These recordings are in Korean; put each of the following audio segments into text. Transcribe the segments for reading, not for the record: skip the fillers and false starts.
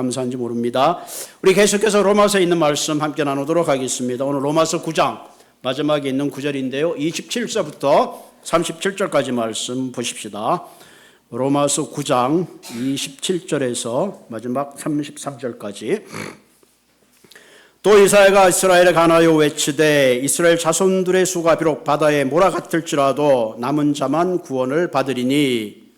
감사한지 모릅니다. 우리 계속해서 로마서에 있는 말씀 함께 나누도록 하겠습니다. 오늘 로마서 9장 마지막에 있는 구절인데요. 27절부터 37절까지 말씀 보십시다. 로마서 9장 27절에서 마지막 33절까지. 또 이사야가 이스라엘에 관하여 외치되 이스라엘 자손들의 수가 비록 바다에 모라 같을지라도 남은 자만 구원을 받으리니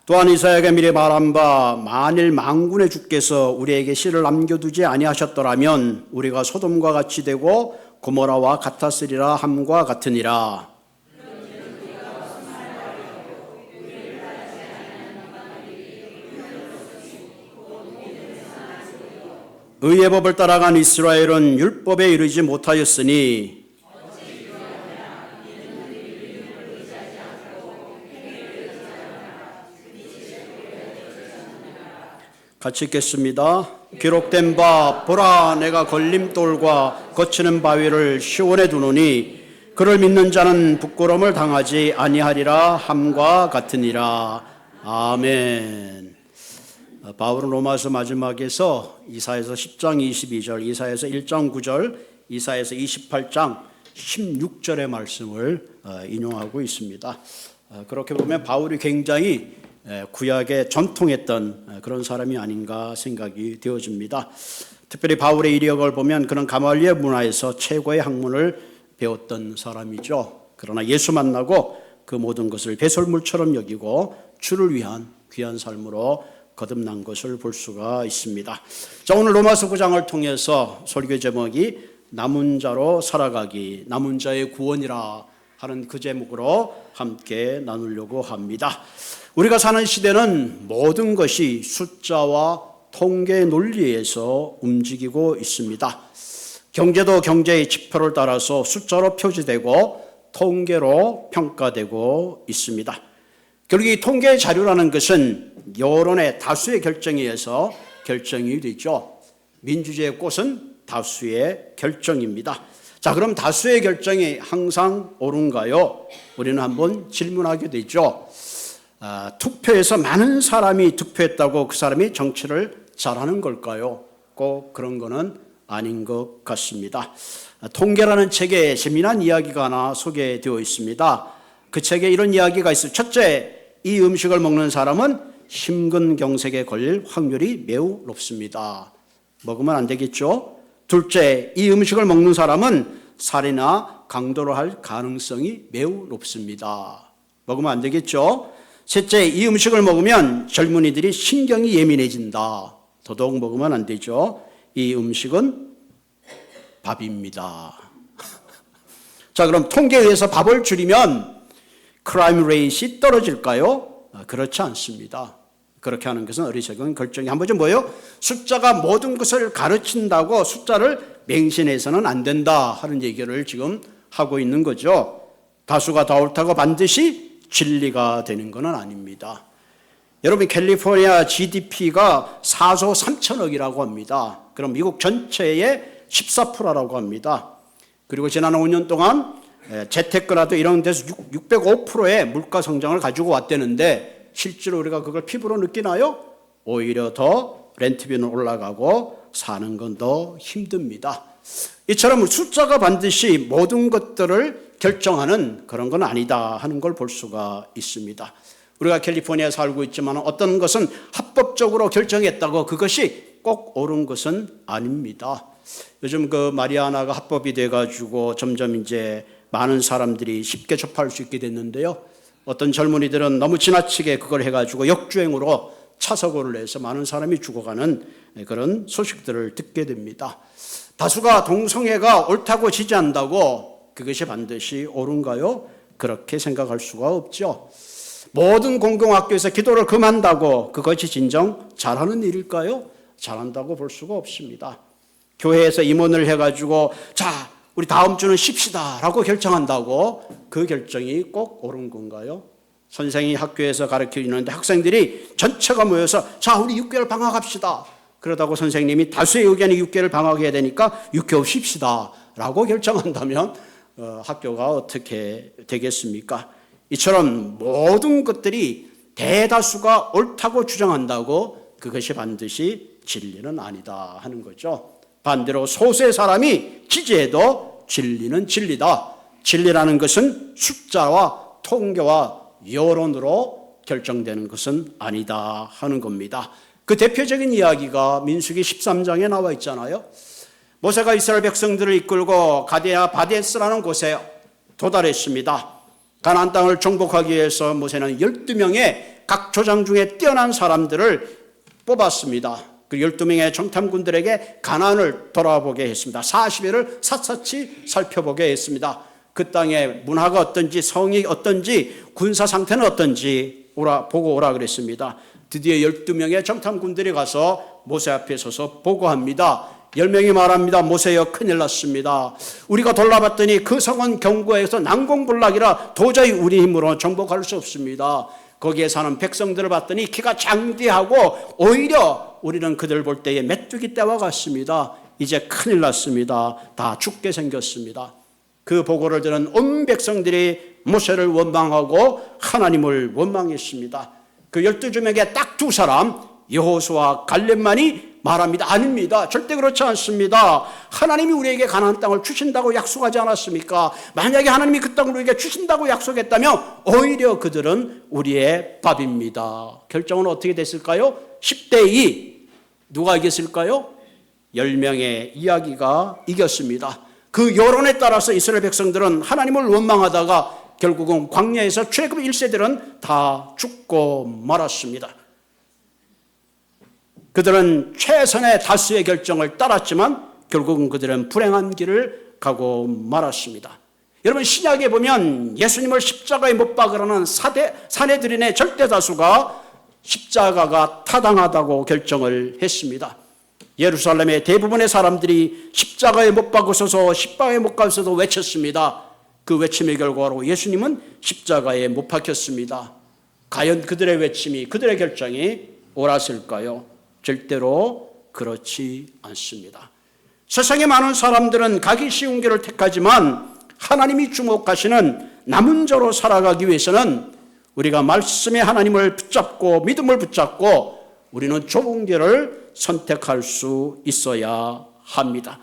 또한 이사야가 미리 말한 바 만일 만군의 주께서 우리에게 씨를 남겨두지 아니하셨더라면 우리가 소돔과 같이 되고 고모라와 같았으리라 함과 같으니라. 의의 법을 따라간 이스라엘은 율법에 이르지 못하였으니 같이 읽겠습니다. 기록된 바 보라 내가 걸림돌과 거치는 바위를 시온에 두노니 그를 믿는 자는 부끄러움을 당하지 아니하리라 함과 같으니라. 아멘. 바울은 로마서 마지막에서 이사야서 10장 22절, 이사야서 1장 9절, 이사야서 28장 16절의 말씀을 인용하고 있습니다. 그렇게 보면 바울이 굉장히 구약에 전통했던 그런 사람이 아닌가 생각이 되어집니다. 특별히 바울의 이력을 보면 그는 가말리엘 문화에서 최고의 학문을 배웠던 사람이죠. 그러나 예수 만나고 그 모든 것을 배설물처럼 여기고 주를 위한 귀한 삶으로 거듭난 것을 볼 수가 있습니다. 자, 오늘 로마서 9장을 통해서 설교 제목이 남은 자로 살아가기, 남은 자의 구원이라 하는 그 제목으로 함께 나누려고 합니다. 우리가 사는 시대는 모든 것이 숫자와 통계 논리에서 움직이고 있습니다. 경제도 경제의 지표를 따라서 숫자로 표시되고 통계로 평가되고 있습니다. 결국 이 통계 자료라는 것은 여론의 다수의 결정에 의해서 결정이 되죠. 민주주의의 꽃은 다수의 결정입니다. 자, 그럼 다수의 결정이 항상 옳은가요? 우리는 한번 질문하게 되죠. 투표에서 많은 사람이 투표했다고 그 사람이 정치를 잘하는 걸까요? 꼭 그런 거는 아닌 것 같습니다. 통계라는 책에 재미난 이야기가 하나 소개되어 있습니다. 그 책에 이런 이야기가 있어요. 첫째, 이 음식을 먹는 사람은 심근경색에 걸릴 확률이 매우 높습니다. 먹으면 안 되겠죠? 둘째, 이 음식을 먹는 사람은 살이나 강도를 할 가능성이 매우 높습니다. 먹으면 안 되겠죠? 셋째, 이 음식을 먹으면 젊은이들이 신경이 예민해진다. 더더욱 먹으면 안 되죠. 이 음식은 밥입니다. 자, 그럼 통계에 의해서 밥을 줄이면 크라임 레이트이 떨어질까요? 그렇지 않습니다. 그렇게 하는 것은 어리석은 결정이 한 번은 뭐예요? 숫자가 모든 것을 가르친다고 숫자를 맹신해서는 안 된다 하는 얘기를 지금 하고 있는 거죠. 다수가 다 옳다고 반드시 진리가 되는 것은 아닙니다. 여러분, 캘리포니아 GDP가 4조 3천억이라고 합니다. 그럼 미국 전체의 14%라고 합니다. 그리고 지난 5년 동안 재테크라도 이런 데서 605%의 물가 성장을 가지고 왔다는데 실제로 우리가 그걸 피부로 느끼나요? 오히려 더 렌트비는 올라가고 사는 건 더 힘듭니다. 이처럼 숫자가 반드시 모든 것들을 결정하는 그런 건 아니다 하는 걸 볼 수가 있습니다. 우리가 캘리포니아에 살고 있지만 어떤 것은 합법적으로 결정했다고 그것이 꼭 옳은 것은 아닙니다. 요즘 그 마리아나가 합법이 돼가지고 점점 이제 많은 사람들이 쉽게 접할 수 있게 됐는데요. 어떤 젊은이들은 너무 지나치게 그걸 해가지고 역주행으로 차사고를 해서 많은 사람이 죽어가는 그런 소식들을 듣게 됩니다. 다수가 동성애가 옳다고 지지한다고 그것이 반드시 옳은가요? 그렇게 생각할 수가 없죠. 모든 공공학교에서 기도를 금한다고 그것이 진정 잘하는 일일까요? 잘한다고 볼 수가 없습니다. 교회에서 임원을 해가지고 자, 우리 다음 주는 쉽시다 라고 결정한다고 그 결정이 꼭 옳은 건가요? 선생이 학교에서 가르치는데 학생들이 전체가 모여서 자, 우리 6개월 방학합시다. 그러다고 선생님이 다수의 의견이 6개월 방학해야 되니까 6개월 쉽시다 라고 결정한다면 학교가 어떻게 되겠습니까? 이처럼 모든 것들이 대다수가 옳다고 주장한다고 그것이 반드시 진리는 아니다 하는 거죠. 반대로 소수의 사람이 지지해도 진리는 진리다. 진리라는 것은 숫자와 통계와 여론으로 결정되는 것은 아니다 하는 겁니다. 그 대표적인 이야기가 민수기 13장에 나와 있잖아요. 모세가 이스라엘 백성들을 이끌고 가데아 바데스라는 곳에 도달했습니다. 가나안 땅을 정복하기 위해서 모세는 12명의 각 조장 중에 뛰어난 사람들을 뽑았습니다. 그 12명의 정탐꾼들에게 가나안을 돌아보게 했습니다. 40일을 샅샅이 살펴보게 했습니다. 그 땅의 문화가 어떤지, 성이 어떤지, 군사 상태는 어떤지 보고 오라 그랬습니다. 드디어 12명의 정탐꾼들이 가서 모세 앞에 서서 보고합니다. 10명이 말합니다. 모세여, 큰일 났습니다. 우리가 돌아봤더니 그 성은 견고해서 난공불락이라 도저히 우리 힘으로 정복할 수 없습니다. 거기에 사는 백성들을 봤더니 키가 장대하고 오히려 우리는 그들 볼 때에 메뚜기 떼와 같습니다. 이제 큰일 났습니다. 다 죽게 생겼습니다. 그 보고를 들은 온 백성들이 모세를 원망하고 하나님을 원망했습니다. 그 12명에 딱 두 사람, 여호수아와 갈렙만이 말합니다. 아닙니다. 절대 그렇지 않습니다. 하나님이 우리에게 가나안 땅을 주신다고 약속하지 않았습니까? 만약에 하나님이 그 땅을 우리에게 주신다고 약속했다면 오히려 그들은 우리의 밥입니다. 결정은 어떻게 됐을까요? 10대2. 누가 이겼을까요? 10명의 이야기가 이겼습니다. 그 여론에 따라서 이스라엘 백성들은 하나님을 원망하다가 결국은 광야에서 출애굽 1세들은 다 죽고 말았습니다. 그들은 최선의 다수의 결정을 따랐지만 결국은 그들은 불행한 길을 가고 말았습니다. 여러분, 신약에 보면 예수님을 십자가에 못 박으라는 사내들인의 절대 다수가 십자가가 타당하다고 결정을 했습니다. 예루살렘의 대부분의 사람들이 십자가에 못 박으소서, 십자가에 못 박으소서 외쳤습니다. 그 외침의 결과로 예수님은 십자가에 못 박혔습니다. 과연 그들의 외침이, 그들의 결정이 옳았을까요? 절대로 그렇지 않습니다. 세상에 많은 사람들은 가기 쉬운 길을 택하지만 하나님이 주목하시는 남은 자로 살아가기 위해서는 우리가 말씀의 하나님을 붙잡고 믿음을 붙잡고 우리는 좁은 길을 선택할 수 있어야 합니다.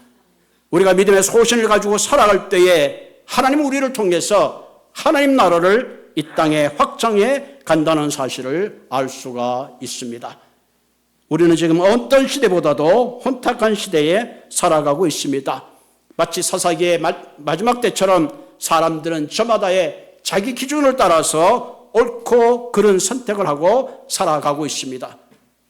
우리가 믿음의 소신을 가지고 살아갈 때에 하나님은 우리를 통해서 하나님 나라를 이 땅에 확장해 간다는 사실을 알 수가 있습니다. 우리는 지금 어떤 시대보다도 혼탁한 시대에 살아가고 있습니다. 마치 사사기의 마지막 때처럼 사람들은 저마다의 자기 기준을 따라서 옳고 그른 선택을 하고 살아가고 있습니다.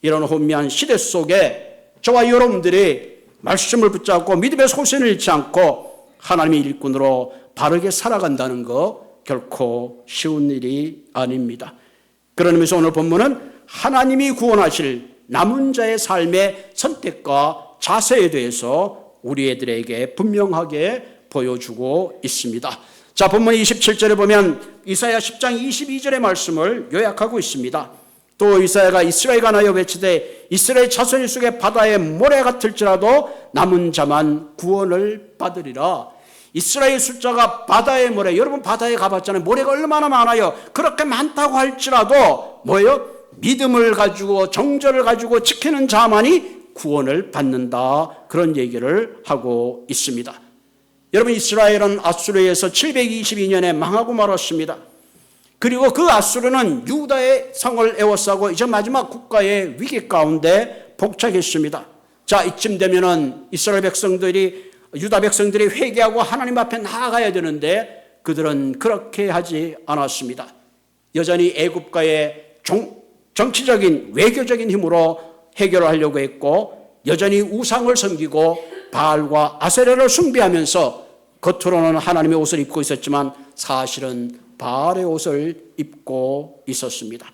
이런 혼미한 시대 속에 저와 여러분들이 말씀을 붙잡고 믿음의 소신을 잃지 않고 하나님의 일꾼으로 바르게 살아간다는 거 결코 쉬운 일이 아닙니다. 그런 의미에서 오늘 본문은 하나님이 구원하실 남은 자의 삶의 선택과 자세에 대해서 우리 애들에게 분명하게 보여주고 있습니다. 자, 본문 27절에 보면 이사야 10장 22절의 말씀을 요약하고 있습니다. 또 이사야가 이스라엘과 나여 외치되 이스라엘 자손이 속에 바다의 모래 같을지라도 남은 자만 구원을 받으리라. 이스라엘 숫자가 바다의 모래, 여러분 바다에 가봤잖아요. 모래가 얼마나 많아요. 그렇게 많다고 할지라도 뭐예요? 믿음을 가지고 정절을 가지고 지키는 자만이 구원을 받는다. 그런 얘기를 하고 있습니다. 여러분, 이스라엘은 아수르에서 722년에 망하고 말았습니다. 그리고 그 아수르는 유다의 성을 에워싸고 이제 마지막 국가의 위기 가운데 복착했습니다. 자, 이쯤 되면은 이스라엘 백성들이, 유다 백성들이 회개하고 하나님 앞에 나아가야 되는데 그들은 그렇게 하지 않았습니다. 여전히 애굽과의 정치적인 외교적인 힘으로 해결을 하려고 했고 여전히 우상을 섬기고 바알과 아세라를 숭배하면서 겉으로는 하나님의 옷을 입고 있었지만 사실은 바알의 옷을 입고 있었습니다.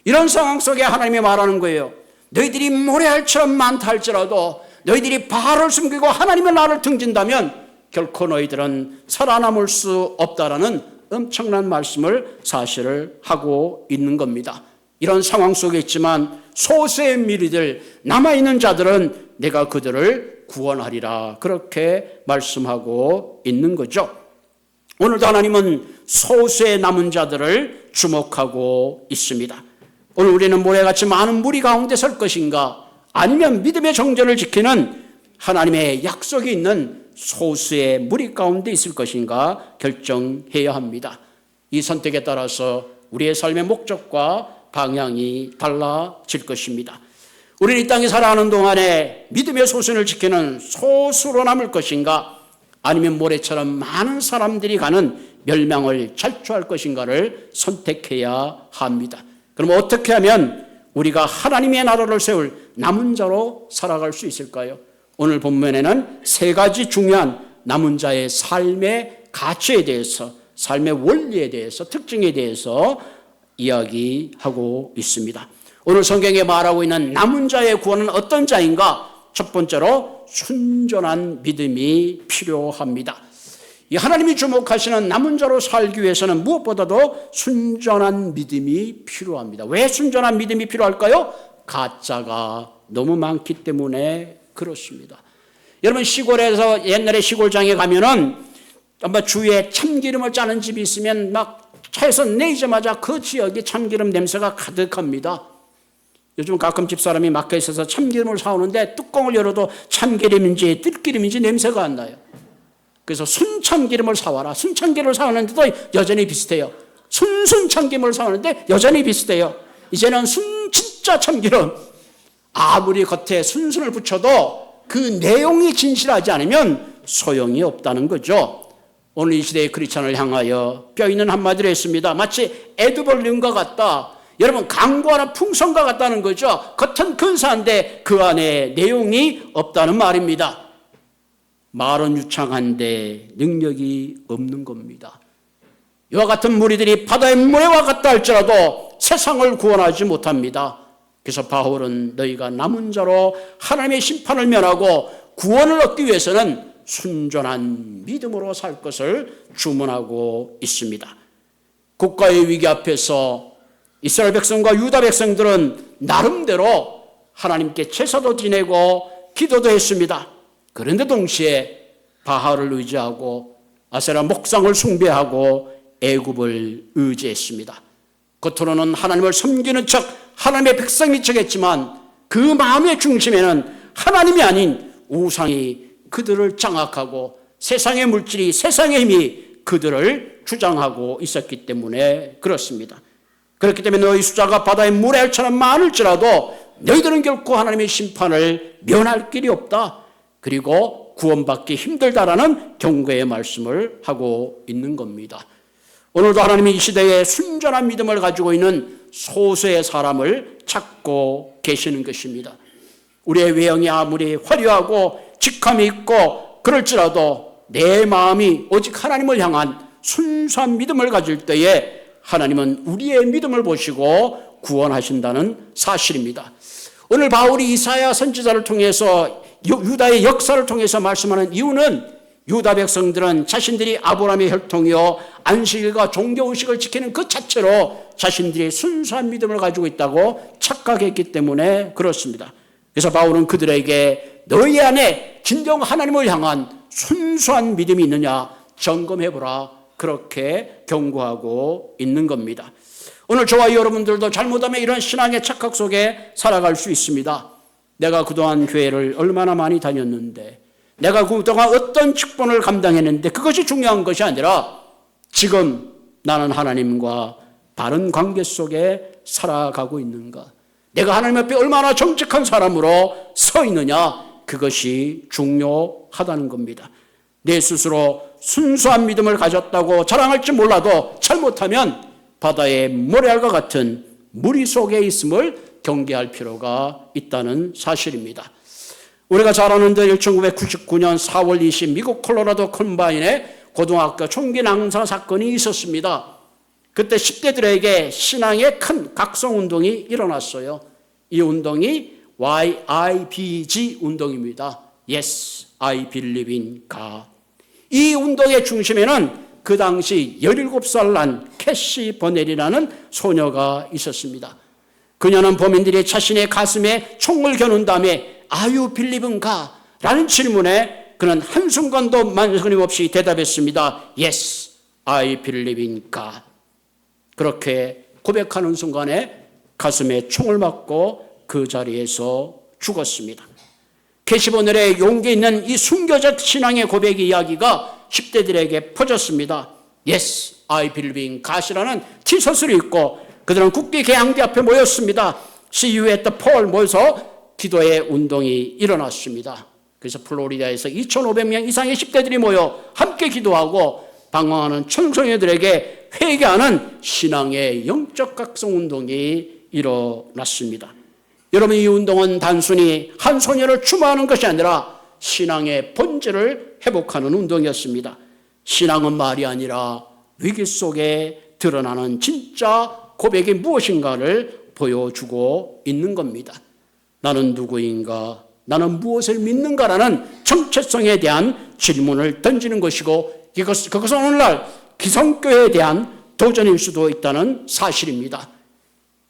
이런 상황 속에 하나님이 말하는 거예요. 너희들이 모래알처럼 많다 할지라도 너희들이 바알을 숨기고 하나님의 나를 등진다면 결코 너희들은 살아남을 수 없다라는 엄청난 말씀을 사실을 하고 있는 겁니다. 이런 상황 속에 있지만 소수의 미리들 남아있는 자들은 내가 그들을 구원하리라 그렇게 말씀하고 있는 거죠. 오늘도 하나님은 소수의 남은 자들을 주목하고 있습니다. 오늘 우리는 모래같이 많은 무리 가운데 설 것인가, 아니면 믿음의 정절을 지키는 하나님의 약속이 있는 소수의 무리 가운데 있을 것인가 결정해야 합니다. 이 선택에 따라서 우리의 삶의 목적과 방향이 달라질 것입니다. 우리는 이 땅에 살아가는 동안에 믿음의 소신을 지키는 소수로 남을 것인가, 아니면 모래처럼 많은 사람들이 가는 멸망을 자초할 것인가를 선택해야 합니다. 그럼 어떻게 하면 우리가 하나님의 나라를 세울 남은 자로 살아갈 수 있을까요? 오늘 본문에는 세 가지 중요한 남은 자의 삶의 가치에 대해서, 삶의 원리에 대해서, 특징에 대해서 이야기하고 있습니다. 오늘 성경에 말하고 있는 남은 자의 구원은 어떤 자인가? 첫 번째로 순전한 믿음이 필요합니다. 이 하나님이 주목하시는 남은 자로 살기 위해서는 무엇보다도 순전한 믿음이 필요합니다. 왜 순전한 믿음이 필요할까요? 가짜가 너무 많기 때문에 그렇습니다. 여러분, 시골에서 옛날에 시골장에 가면은 아마 주위에 참기름을 짜는 집이 있으면 막 차에서 내리자마자 그 지역에 참기름 냄새가 가득합니다. 요즘 가끔 집사람이 마켓에 있어서 참기름을 사오는데 뚜껑을 열어도 참기름인지 뜰기름인지 냄새가 안 나요. 그래서 순참기름을 사와라. 순참기름을 사오는데도 여전히 비슷해요. 순참기름을 사오는데 여전히 비슷해요. 이제는 진짜 참기름. 아무리 겉에 순순을 붙여도 그 내용이 진실하지 않으면 소용이 없다는 거죠. 오늘 이 시대의 크리스찬을 향하여 뼈있는 한마디로 했습니다. 마치 에드벌린과 같다. 여러분, 강구하는 풍선과 같다는 거죠. 겉은 근사한데 그 안에 내용이 없다는 말입니다. 말은 유창한데 능력이 없는 겁니다. 이와 같은 무리들이 바다의 모래와 같다 할지라도 세상을 구원하지 못합니다. 그래서 바울은 너희가 남은 자로 하나님의 심판을 면하고 구원을 얻기 위해서는 순전한 믿음으로 살 것을 주문하고 있습니다. 국가의 위기 앞에서 이스라엘 백성과 유다 백성들은 나름대로 하나님께 제사도 지내고 기도도 했습니다. 그런데 동시에 바알을 의지하고 아세라 목상을 숭배하고 애굽을 의지했습니다. 겉으로는 하나님을 섬기는 척, 하나님의 백성인 척 했지만 그 마음의 중심에는 하나님이 아닌 우상이 그들을 장악하고 세상의 물질이, 세상의 힘이 그들을 주장하고 있었기 때문에 그렇습니다. 그렇기 때문에 너희 숫자가 바다의 모래알처럼 많을지라도 너희들은 결코 하나님의 심판을 면할 길이 없다. 그리고 구원받기 힘들다라는 경고의 말씀을 하고 있는 겁니다. 오늘도 하나님이 이 시대에 순전한 믿음을 가지고 있는 소수의 사람을 찾고 계시는 것입니다. 우리의 외형이 아무리 화려하고 직함이 있고 그럴지라도 내 마음이 오직 하나님을 향한 순수한 믿음을 가질 때에 하나님은 우리의 믿음을 보시고 구원하신다는 사실입니다. 오늘 바울이 이사야 선지자를 통해서 유다의 역사를 통해서 말씀하는 이유는 유다 백성들은 자신들이 아브라함의 혈통이요 안식일과 종교의식을 지키는 그 자체로 자신들이 순수한 믿음을 가지고 있다고 착각했기 때문에 그렇습니다. 그래서 바울은 그들에게 너희 안에 진정 하나님을 향한 순수한 믿음이 있느냐 점검해보라, 그렇게 경고하고 있는 겁니다. 오늘 저와 여러분들도 잘못하면 이런 신앙의 착각 속에 살아갈 수 있습니다. 내가 그동안 교회를 얼마나 많이 다녔는데, 내가 그동안 어떤 직분을 감당했는데 그것이 중요한 것이 아니라 지금 나는 하나님과 바른 관계 속에 살아가고 있는가, 내가 하나님 앞에 얼마나 정직한 사람으로 서 있느냐, 그것이 중요하다는 겁니다. 내 스스로 순수한 믿음을 가졌다고 자랑할지 몰라도 잘못하면 바다의 모래알과 같은 무리 속에 있음을 경계할 필요가 있다는 사실입니다. 우리가 잘 아는 데 1999년 4월 20일 미국 콜로라도 컴바인에 고등학교 총기 낭사 사건이 있었습니다. 그때 10대들에게 신앙의 큰 각성운동이 일어났어요. 이 운동이 YIBG 운동입니다. Yes, I believe in God. 이 운동의 중심에는 그 당시 17살 난 캐시 버넬이라는 소녀가 있었습니다. 그녀는 범인들이 자신의 가슴에 총을 겨눈 다음에 Are you believe in God? 라는 질문에 그는 한순간도 망설임 없이 대답했습니다. Yes, I believe in God. 그렇게 고백하는 순간에 가슴에 총을 맞고 그 자리에서 죽었습니다. 게시본열에 용기 있는 이 순교적 신앙의 고백 이야기가 10대들에게 퍼졌습니다. Yes, I believe in God이라는 티셔츠를 입고 그들은 국대 개항대 앞에 모였습니다. See you at the pole 모여서 기도의 운동이 일어났습니다. 그래서 플로리다에서 2,500명 이상의 10대들이 모여 함께 기도하고 방황하는 청소년들에게 회개하는 신앙의 영적 각성 운동이 일어났습니다. 여러분, 이 운동은 단순히 한 소녀를 추모하는 것이 아니라 신앙의 본질을 회복하는 운동이었습니다. 신앙은 말이 아니라 위기 속에 드러나는 진짜 고백이 무엇인가를 보여주고 있는 겁니다. 나는 누구인가? 나는 무엇을 믿는가라는 정체성에 대한 질문을 던지는 것이고 그것은 오늘날 기성교회에 대한 도전일 수도 있다는 사실입니다.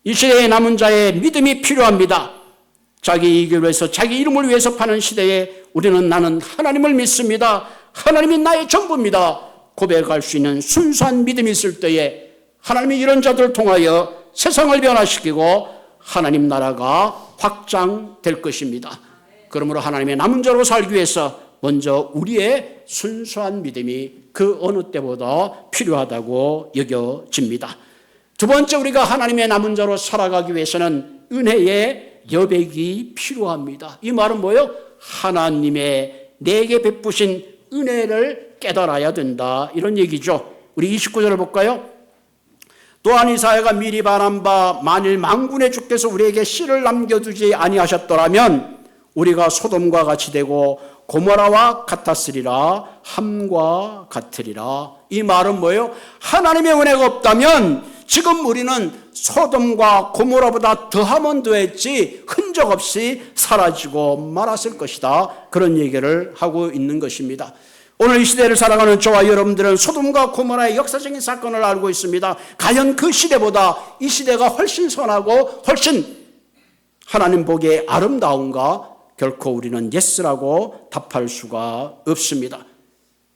이 시대에 남은 자의 믿음이 필요합니다. 자기 이익을 위해서 자기 이름을 위해서 파는 시대에 우리는 나는 하나님을 믿습니다. 하나님이 나의 전부입니다. 고백할 수 있는 순수한 믿음이 있을 때에 하나님이 이런 자들을 통하여 세상을 변화시키고 하나님 나라가 확장될 것입니다. 그러므로 하나님의 남은 자로 살기 위해서 먼저 우리의 순수한 믿음이 그 어느 때보다 필요하다고 여겨집니다. 두 번째, 우리가 하나님의 남은 자로 살아가기 위해서는 은혜의 여백이 필요합니다. 이 말은 뭐예요? 하나님의 내게 베푸신 은혜를 깨달아야 된다, 이런 얘기죠. 우리 29절을 볼까요? 또한 이사야가 미리 바란 바 만일 만군의 주께서 우리에게 씨를 남겨두지 아니하셨더라면 우리가 소돔과 같이 되고 고모라와 같았으리라, 함과 같으리라. 이 말은 뭐예요? 하나님의 은혜가 없다면 지금 우리는 소돔과 고모라보다 더하면 더했지 흔적 없이 사라지고 말았을 것이다. 그런 얘기를 하고 있는 것입니다. 오늘 이 시대를 살아가는 저와 여러분들은 소돔과 고모라의 역사적인 사건을 알고 있습니다. 과연 그 시대보다 이 시대가 훨씬 선하고 훨씬 하나님 보기에 아름다운가? 결코 우리는 예스라고 답할 수가 없습니다.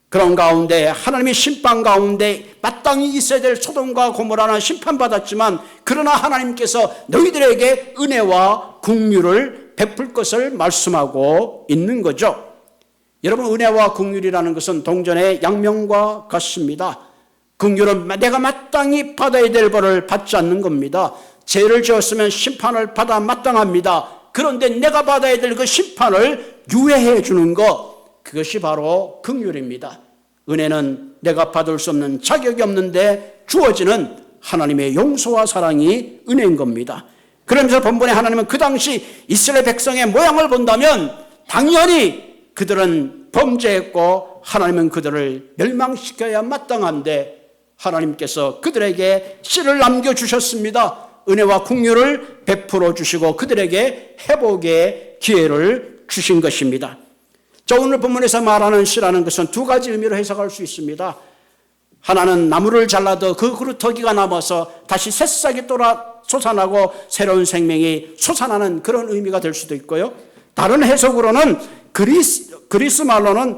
그런 가운데 하나님의 심판 가운데 마땅히 있어야 될 소돔과 고모라는 심판받았지만 그러나 하나님께서 너희들에게 은혜와 긍휼을 베풀 것을 말씀하고 있는 거죠. 여러분, 은혜와 긍휼이라는 것은 동전의 양면과 같습니다. 긍휼은 내가 마땅히 받아야 될 벌을 받지 않는 겁니다. 죄를 지었으면 심판을 받아 마땅합니다. 그런데 내가 받아야 될 그 심판을 유예해 주는 것, 그것이 바로 긍휼입니다. 은혜는 내가 받을 수 없는 자격이 없는데 주어지는 하나님의 용서와 사랑이 은혜인 겁니다. 그러면서 본문에 하나님은 그 당시 이스라엘 백성의 모양을 본다면 당연히 그들은 범죄했고 하나님은 그들을 멸망시켜야 마땅한데 하나님께서 그들에게 씨를 남겨주셨습니다. 은혜와 긍휼을 베풀어 주시고 그들에게 회복의 기회를 주신 것입니다. 자, 오늘 본문에서 말하는 씨라는 것은 두 가지 의미로 해석할 수 있습니다. 하나는 나무를 잘라도 그 그루터기가 남아서 다시 새싹이 솟아나고 새로운 생명이 솟아나는 그런 의미가 될 수도 있고요. 다른 해석으로는 그리스 말로는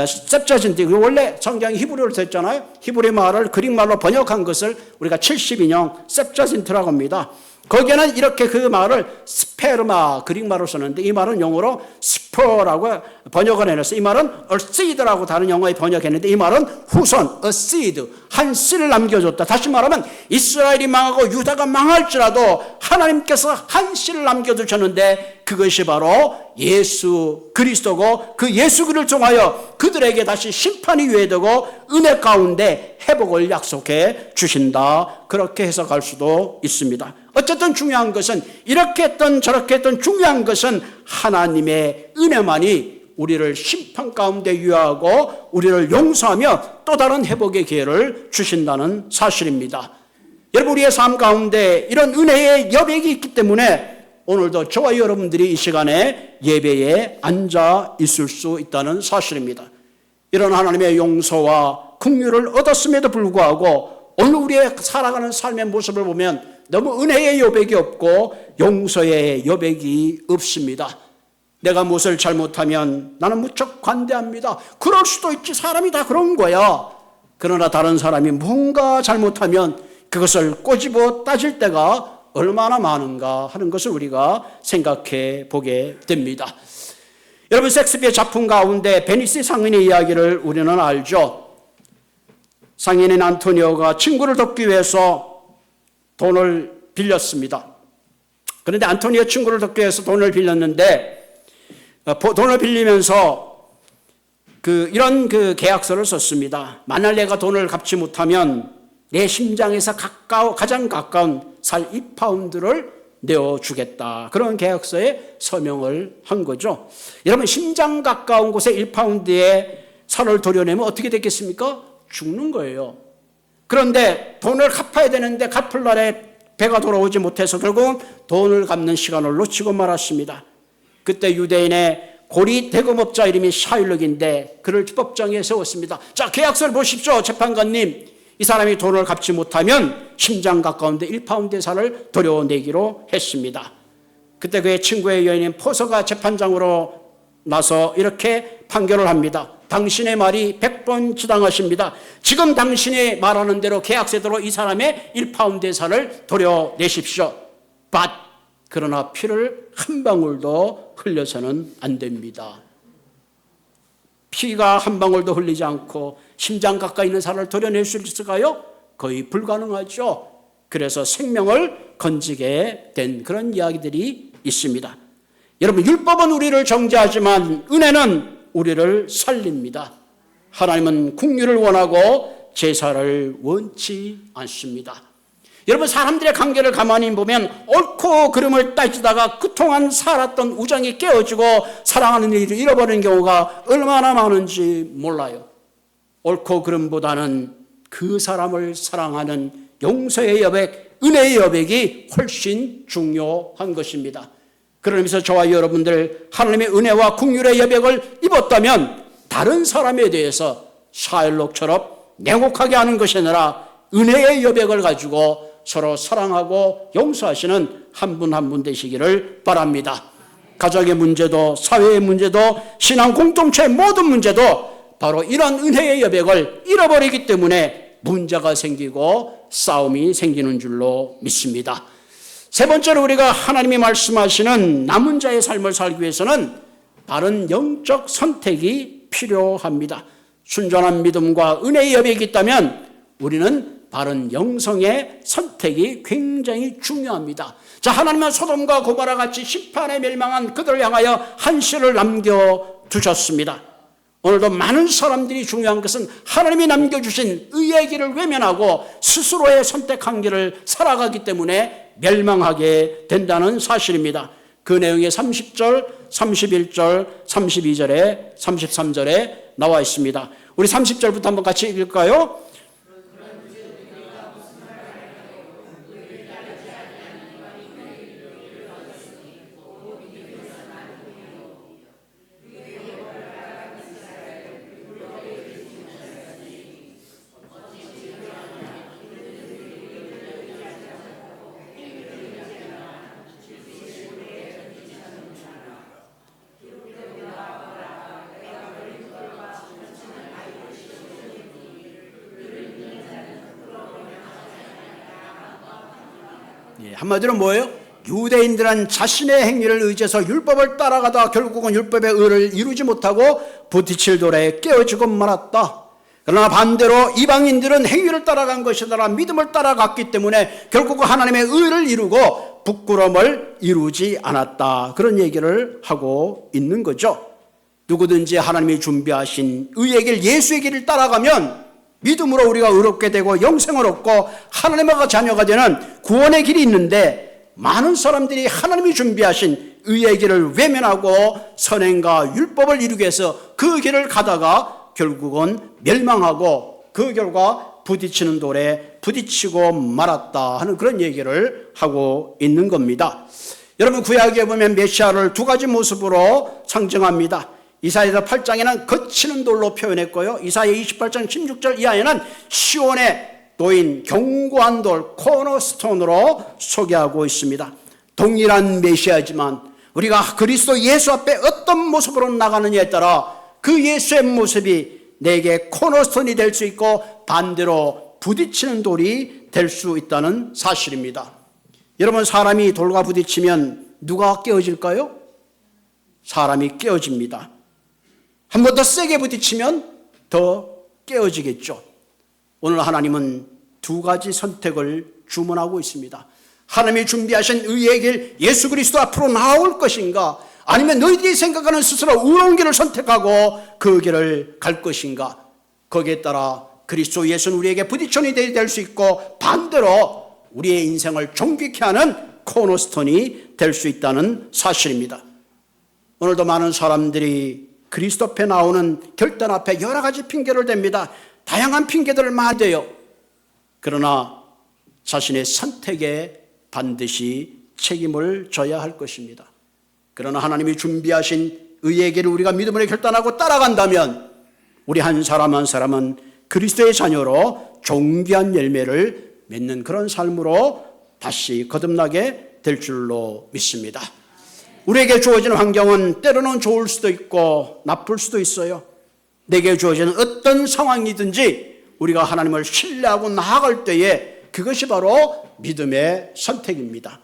셉자진트, 원래 성경이 히브리어로 됐잖아요. 히브리 말을 그릭 말로 번역한 것을 우리가 70인용 셉자진트라고 합니다. 거기에는 이렇게 그 말을 스페르마, 그릭 말로 썼는데 이 말은 영어로 스퍼라고 번역을 해놨어요. 이 말은 a seed라고 다른 영어에 번역했는데 이 말은 후손, a seed, 한 씨를 남겨줬다. 다시 말하면 이스라엘이 망하고 유다가 망할지라도 하나님께서 한 씨를 남겨두셨는데 그것이 바로 예수 그리스도고 그 예수 그리스도를 통하여 그들에게 다시 심판이 유예되고 은혜 가운데 회복을 약속해 주신다. 그렇게 해석할 수도 있습니다. 어쨌든 중요한 것은 이렇게 했던 저렇게 했던 중요한 것은 하나님의 은혜만이 우리를 심판 가운데 유예하고 우리를 용서하며 또 다른 회복의 기회를 주신다는 사실입니다. 여러분, 우리의 삶 가운데 이런 은혜의 여백이 있기 때문에 오늘도 저와 여러분들이 이 시간에 예배에 앉아 있을 수 있다는 사실입니다. 이런 하나님의 용서와 긍휼을 얻었음에도 불구하고 오늘 우리의 살아가는 삶의 모습을 보면 너무 은혜의 여백이 없고 용서의 여백이 없습니다. 내가 무엇을 잘못하면 나는 무척 관대합니다. 그럴 수도 있지, 사람이 다 그런 거야. 그러나 다른 사람이 뭔가 잘못하면 그것을 꼬집어 따질 때가 얼마나 많은가 하는 것을 우리가 생각해 보게 됩니다. 여러분, 셰익스피어 작품 가운데 베니스 상인의 이야기를 우리는 알죠. 상인인 안토니오가 친구를 돕기 위해서 돈을 빌렸습니다. 그런데 안토니오 친구를 돕기 위해서 돈을 빌렸는데 돈을 빌리면서 이런 계약서를 썼습니다. 만약 내가 돈을 갚지 못하면 내 심장에서 가장 가까운 살 2파운드를 내어주겠다. 그런 계약서에 서명을 한 거죠. 여러분, 심장 가까운 곳에 1파운드의 살을 도려내면 어떻게 되겠습니까? 죽는 거예요. 그런데 돈을 갚아야 되는데 갚을 날에 배가 돌아오지 못해서 결국 돈을 갚는 시간을 놓치고 말았습니다. 그때 유대인의 고리 대금업자 이름이 샤일록인데 그를 법정에 세웠습니다. 자, 계약서를 보십시오, 재판관님. 이 사람이 돈을 갚지 못하면 심장 가까운데 1파운드의 살을 도려내기로 했습니다. 그때 그의 친구의 여인인 포서가 재판장으로 나서 이렇게 판결을 합니다. 당신의 말이 100번 지당하십니다. 지금 당신이 말하는 대로 계약서대로 이 사람의 1파운드의 살을 도려내십시오. But 그러나 피를 한 방울도 흘려서는 안 됩니다. 피가 한 방울도 흘리지 않고 심장 가까이 있는 살을 도려낼 수 있을까요? 거의 불가능하죠. 그래서 생명을 건지게 된 그런 이야기들이 있습니다. 여러분, 율법은 우리를 정죄하지만 은혜는 우리를 살립니다. 하나님은 긍휼을 원하고 제사를 원치 않습니다. 여러분, 사람들의 관계를 가만히 보면 옳고 그름을 따지다가 그동안 살았던 우정이 깨어지고 사랑하는 일을 잃어버리는 경우가 얼마나 많은지 몰라요. 옳고 그름보다는 그 사람을 사랑하는 용서의 여백, 은혜의 여백이 훨씬 중요한 것입니다. 그러면서 저와 여러분들 하나님의 은혜와 긍휼의 여백을 입었다면 다른 사람에 대해서 샤일록처럼 냉혹하게 하는 것이 아니라 은혜의 여백을 가지고 서로 사랑하고 용서하시는 한 분 한 분 되시기를 바랍니다. 가정의 문제도 사회의 문제도 신앙 공동체의 모든 문제도 바로 이런 은혜의 여백을 잃어버리기 때문에 문제가 생기고 싸움이 생기는 줄로 믿습니다. 세 번째로 우리가 하나님이 말씀하시는 남은 자의 삶을 살기 위해서는 바른 영적 선택이 필요합니다. 순전한 믿음과 은혜의 여백이 있다면 우리는 바른 영성의 선택이 굉장히 중요합니다. 자, 하나님은 소돔과 고모라 같이 심판에 멸망한 그들을 향하여 한시를 남겨두셨습니다. 오늘도 많은 사람들이 중요한 것은 하나님이 남겨주신 의의 길을 외면하고 스스로의 선택한 길을 살아가기 때문에 멸망하게 된다는 사실입니다. 그 내용이 30절, 31절, 32절에 33절에 나와 있습니다. 우리 30절부터 한번 같이 읽을까요? 한마디로 뭐예요? 유대인들은 자신의 행위를 의지해서 율법을 따라가다 결국은 율법의 의를 이루지 못하고 부딪힐 돌에 깨어지고 말았다. 그러나 반대로 이방인들은 행위를 따라간 것이 아니라 믿음을 따라갔기 때문에 결국은 하나님의 의를 이루고 부끄러움을 이루지 않았다. 그런 얘기를 하고 있는 거죠. 누구든지 하나님이 준비하신 의의 길, 예수의 길을 따라가면 믿음으로 우리가 의롭게 되고 영생을 얻고 하나님의 자녀가 되는 구원의 길이 있는데 많은 사람들이 하나님이 준비하신 의의 길을 외면하고 선행과 율법을 이루기 위해서 그 길을 가다가 결국은 멸망하고 그 결과 부딪히는 돌에 부딪히고 말았다 하는 그런 얘기를 하고 있는 겁니다. 여러분, 구약에 보면 메시아를 두 가지 모습으로 상징합니다. 이사야서 8장에는 거치는 돌로 표현했고요. 이사야 28장 16절 이하에는 시온의 놓인 견고한 돌, 코너스톤으로 소개하고 있습니다. 동일한 메시아지만 우리가 그리스도 예수 앞에 어떤 모습으로 나가느냐에 따라 그 예수의 모습이 내게 코너스톤이 될 수 있고 반대로 부딪히는 돌이 될 수 있다는 사실입니다. 여러분, 사람이 돌과 부딪히면 누가 깨어질까요? 사람이 깨어집니다. 한 번 더 세게 부딪히면 더 깨어지겠죠. 오늘 하나님은 두 가지 선택을 주문하고 있습니다. 하나님이 준비하신 의의 길 예수 그리스도 앞으로 나올 것인가, 아니면 너희들이 생각하는 스스로 의로운 길을 선택하고 그 길을 갈 것인가. 거기에 따라 그리스도 예수는 우리에게 부딪혀이 될 수 있고 반대로 우리의 인생을 종기케 하는 코너스톤이 될 수 있다는 사실입니다. 오늘도 많은 사람들이 그리스도 앞에 나오는 결단 앞에 여러 가지 핑계를 댑니다. 다양한 핑계들을 많이 대요. 그러나 자신의 선택에 반드시 책임을 져야 할 것입니다. 그러나 하나님이 준비하신 의의 길을 우리가 믿음으로 결단하고 따라간다면 우리 한 사람 한 사람은 그리스도의 자녀로 존귀한 열매를 맺는 그런 삶으로 다시 거듭나게 될 줄로 믿습니다. 우리에게 주어지는 환경은 때로는 좋을 수도 있고 나쁠 수도 있어요. 내게 주어지는 어떤 상황이든지 우리가 하나님을 신뢰하고 나아갈 때에 그것이 바로 믿음의 선택입니다.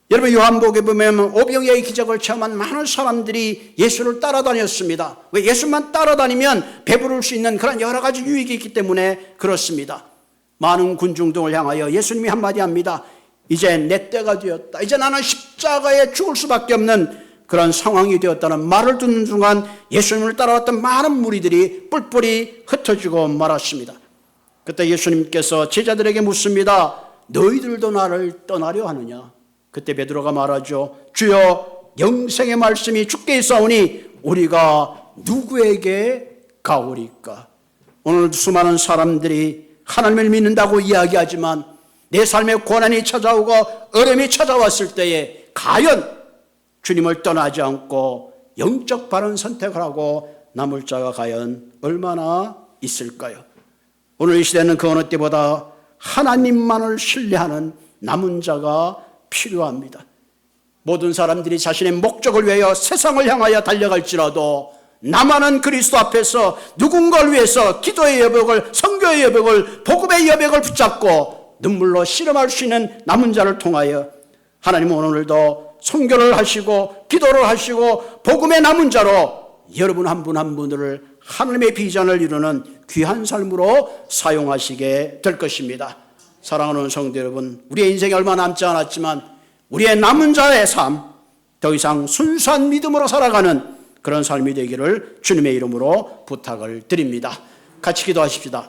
여러분, 요한복음에 보면 오병이어의 기적을 체험한 많은 사람들이 예수를 따라다녔습니다. 왜? 예수만 따라다니면 배부를 수 있는 그런 여러 가지 유익이 있기 때문에 그렇습니다. 많은 군중들을 향하여 예수님이 한마디 합니다. 이제 내 때가 되었다. 이제 나는 십자가에 죽을 수밖에 없는 그런 상황이 되었다는 말을 듣는 순간 예수님을 따라왔던 많은 무리들이 뿔뿔이 흩어지고 말았습니다. 그때 예수님께서 제자들에게 묻습니다. 너희들도 나를 떠나려 하느냐? 그때 베드로가 말하죠. 주여, 영생의 말씀이 주께 있사오니 우리가 누구에게 가오리까? 오늘 수많은 사람들이 하나님을 믿는다고 이야기하지만 내 삶에 고난이 찾아오고 어려움이 찾아왔을 때에 과연 주님을 떠나지 않고 영적 바른 선택을 하고 남을 자가 과연 얼마나 있을까요? 오늘 이 시대는 그 어느 때보다 하나님만을 신뢰하는 남은 자가 필요합니다. 모든 사람들이 자신의 목적을 위하여 세상을 향하여 달려갈지라도 나만은 그리스도 앞에서 누군가를 위해서 기도의 여백을, 선교의 여백을, 복음의 여백을 붙잡고 눈물로 씨름할 수 있는 남은 자를 통하여 하나님은 오늘도 선교를 하시고 기도를 하시고 복음의 남은 자로 여러분 한 분 한 분을 하나님의 비전을 이루는 귀한 삶으로 사용하시게 될 것입니다. 사랑하는 성도 여러분, 우리의 인생이 얼마 남지 않았지만 우리의 남은 자의 삶, 더 이상 순수한 믿음으로 살아가는 그런 삶이 되기를 주님의 이름으로 부탁을 드립니다. 같이 기도하십시다.